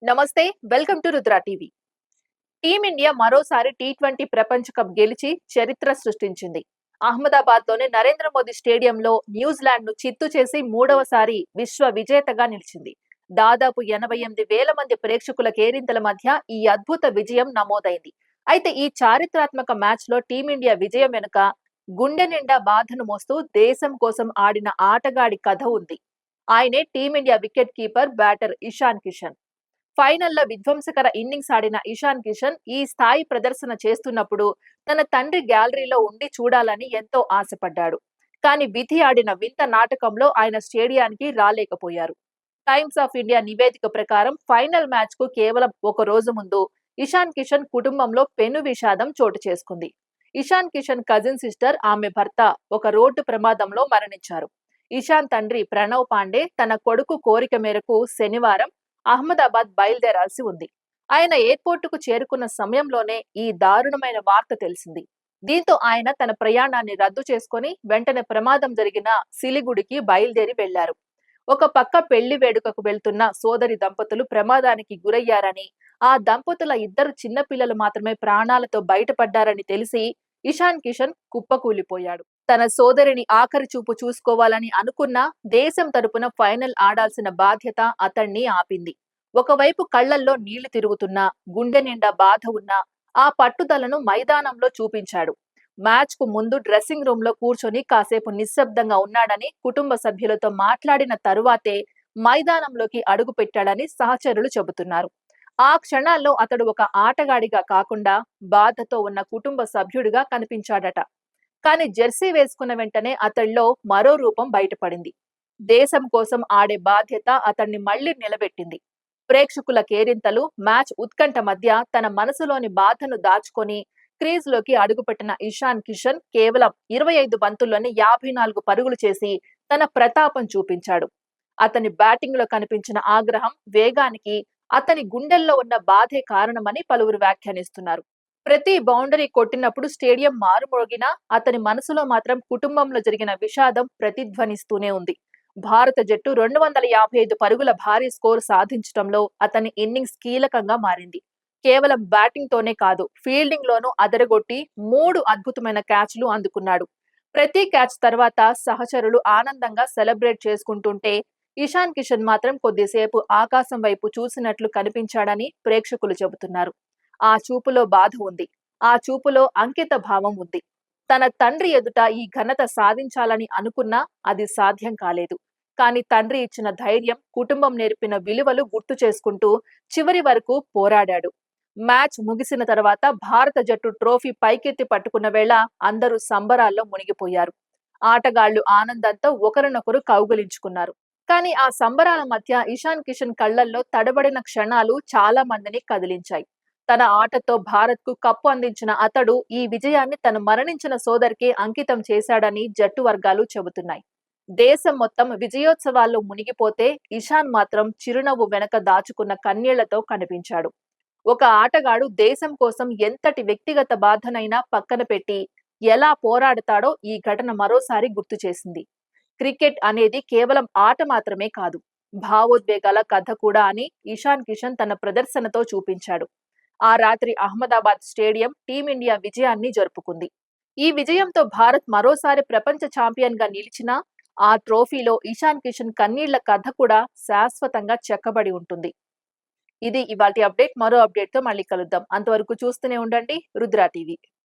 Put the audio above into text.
నమస్తే. Welcome to Rudra TV. Team India మరోసారి T20 ప్రపంచ కప్ గెలిచి చరిత్ర సృష్టించింది. అహ్మదాబాద్లోని నరేంద్ర మోదీ స్టేడియంలో న్యూజిలాండ్ను చిత్తు చేసి మూడవసారి విశ్వ విజేతగా నిలిచింది. దాదాపు 88,000 మంది ప్రేక్షకుల కేరింతల మధ్య ఈ అద్భుత విజయం నమోదైంది. అయితే ఈ చారిత్రాత్మక మ్యాచ్లో టీమిండియా విజయం వెనుక గుండె నిండా బాధను మోస్తూ దేశం కోసం ఆడిన ఆటగాడి కథ ఉంది. ఆయనే team India wicket keeper batter Ishan Kishan. ఫైనల్లో విధ్వంసకర ఇన్నింగ్స్ ఆడిన ఇషాన్ కిషన్ ఈ స్థాయి ప్రదర్శన చేస్తున్నప్పుడు తన తండ్రి గ్యాలరీలో ఉండి చూడాలని ఎంతో ఆశపడ్డాడు. కానీ విధి ఆడిన వింత నాటకంలో ఆయన స్టేడియానికి రాలేకపోయారు. టైమ్స్ ఆఫ్ ఇండియా నివేదిక ప్రకారం ఫైనల్ మ్యాచ్ కు కేవలం ఒక రోజు ముందు ఇషాన్ కిషన్ కుటుంబంలో పెను విషాదం చోటు చేసుకుంది. ఇషాన్ కిషన్ కజిన్ సిస్టర్, ఆమె భర్త ఒక రోడ్డు ప్రమాదంలో మరణించారు. ఇషాన్ తండ్రి ప్రణవ్ పాండే తన కొడుకు కోరిక మేరకు శనివారం అహ్మదాబాద్ బయలుదేరాల్సి ఉంది. ఆయన ఎయిర్పోర్టుకు చేరుకున్న సమయంలోనే ఈ దారుణమైన వార్త తెలిసింది. దీంతో ఆయన తన ప్రయాణాన్ని రద్దు చేసుకుని వెంటనే ప్రమాదం జరిగిన సిలిగుడికి బయలుదేరి వెళ్లారు. ఒక పక్క పెళ్లి వేడుకకు వెళ్తున్న సోదరి దంపతులు ప్రమాదానికి గురయ్యారని, ఆ దంపతుల ఇద్దరు చిన్నపిల్లలు మాత్రమే ప్రాణాలతో బయటపడ్డారని తెలిసి ఇషాన్ కిషన్ కుప్పకూలిపోయాడు. తన సోదరిని ఆఖరి చూపు చూసుకోవాలని అనుకున్నా దేశం తరపున ఫైనల్ ఆడాల్సిన బాధ్యత అతణ్ణి ఆపింది. ఒకవైపు కళ్లల్లో నీళ్లు తిరుగుతున్నా, గుండె నిండా బాధ ఉన్నా ఆ పట్టుదలను మైదానంలో చూపించాడు. మ్యాచ్ కు ముందు డ్రెస్సింగ్ రూమ్ లో కూర్చొని కాసేపు నిశ్శబ్దంగా ఉన్నాడని, కుటుంబ సభ్యులతో మాట్లాడిన తరువాతే మైదానంలోకి అడుగు పెట్టాడని సహచరులు చెబుతున్నారు. ఆ క్షణాల్లో అతడు ఒక ఆటగాడిగా కాకుండా బాధతో ఉన్న కుటుంబ సభ్యుడిగా కనిపించాడట. కానీ జెర్సీ వేసుకున్న వెంటనే అతడిలో మరో రూపం బయటపడింది. దేశం కోసం ఆడే బాధ్యత అతన్ని మళ్లీ నిలబెట్టింది. ప్రేక్షకుల కేరింతలు, మ్యాచ్ ఉత్కంఠ మధ్య తన మనసులోని బాధను దాచుకొని క్రీజ్ లోకి అడుగుపెట్టిన ఇషాన్ కిషన్ కేవలం 25 బంతుల్లోనే 54 పరుగులు చేసి తన ప్రతాపం చూపించాడు. అతని బ్యాటింగ్ లో కనిపించిన ఆగ్రహం, వేగానికి అతని గుండెల్లో ఉన్న బాధే కారణమని పలువురు వ్యాఖ్యానిస్తున్నారు. ప్రతి బౌండరీ కొట్టినప్పుడు స్టేడియం మారుమోగినా అతని మనసులో మాత్రం కుటుంబంలో జరిగిన విషాదం ప్రతిధ్వనిస్తూనే ఉంది. భారత జట్టు 255 పరుగుల భారీ స్కోర్ సాధించడంలో అతని ఇన్నింగ్స్ కీలకంగా మారింది. కేవలం బ్యాటింగ్ తోనే కాదు, ఫీల్డింగ్ లోనూ అదరగొట్టి 3 అద్భుతమైన క్యాచ్లు అందుకున్నాడు. ప్రతి క్యాచ్ తర్వాత సహచరులు ఆనందంగా సెలబ్రేట్ చేసుకుంటుంటే ఇషాన్ కిషన్ మాత్రం కొద్దిసేపు ఆకాశం వైపు చూసినట్లు కనిపించాడని ప్రేక్షకులు చెబుతున్నారు. ఆ చూపులో బాధ ఉంది. ఆ చూపులో అంకిత భావం ఉంది. తన తండ్రి ఎదుట ఈ ఘనత సాధించాలని అనుకున్నా అది సాధ్యం కాలేదు. కానీ తండ్రి ఇచ్చిన ధైర్యం, కుటుంబం నేర్పిన విలువలు గుర్తు చేసుకుంటూ చివరి వరకు పోరాడాడు. మ్యాచ్ ముగిసిన తర్వాత భారత జట్టు ట్రోఫీ పైకెత్తి పట్టుకున్న వేళ అందరూ సంబరాల్లో మునిగిపోయారు. ఆటగాళ్లు ఆనందంతో ఒకరినొకరు కౌగిలించుకున్నారు. కానీ ఆ సంబరాల మధ్య ఇషాన్ కిషన్ కళ్లల్లో తడబడిన క్షణాలు చాలా మందిని కదిలించాయి. తన ఆటతో భారత్ కు కప్పు అందించిన అతడు ఈ విజయాన్ని తన మరణించిన సోదరికి అంకితం చేశాడని జట్టు వర్గాలు చెబుతున్నాయి. దేశం మొత్తం విజయోత్సవాల్లో మునిగిపోతే ఇషాన్ మాత్రం చిరునవ్వు వెనక దాచుకున్న కన్నీళ్లతో కనిపించాడు. ఒక ఆటగాడు దేశం కోసం ఎంతటి వ్యక్తిగత బాధనైనా పక్కన పెట్టి ఎలా పోరాడతాడో ఈ ఘటన మరోసారి గుర్తు చేసింది. క్రికెట్ అనేది కేవలం ఆట మాత్రమే కాదు, భావోద్వేగాల కథ కూడా అని ఇషాన్ కిషన్ తన ప్రదర్శనతో చూపించాడు. ఆ రాత్రి అహ్మదాబాద్ స్టేడియం టీమిండియా విజయాన్ని జరుపుకుంది. ఈ విజయంతో భారత్ మరోసారి ప్రపంచ ఛాంపియన్ గా నిలిచినా ఆ ట్రోఫీలో ఇషాన్ కిషన్ కన్నీళ్ల కథ కూడా శాశ్వతంగా చెక్కబడి ఉంటుంది. ఇది ఇవాల్టి అప్డేట్. మరో అప్డేట్ తో మళ్ళీ కలుద్దాం. అంతవరకు చూస్తూనే ఉండండి రుద్ర టీవీ.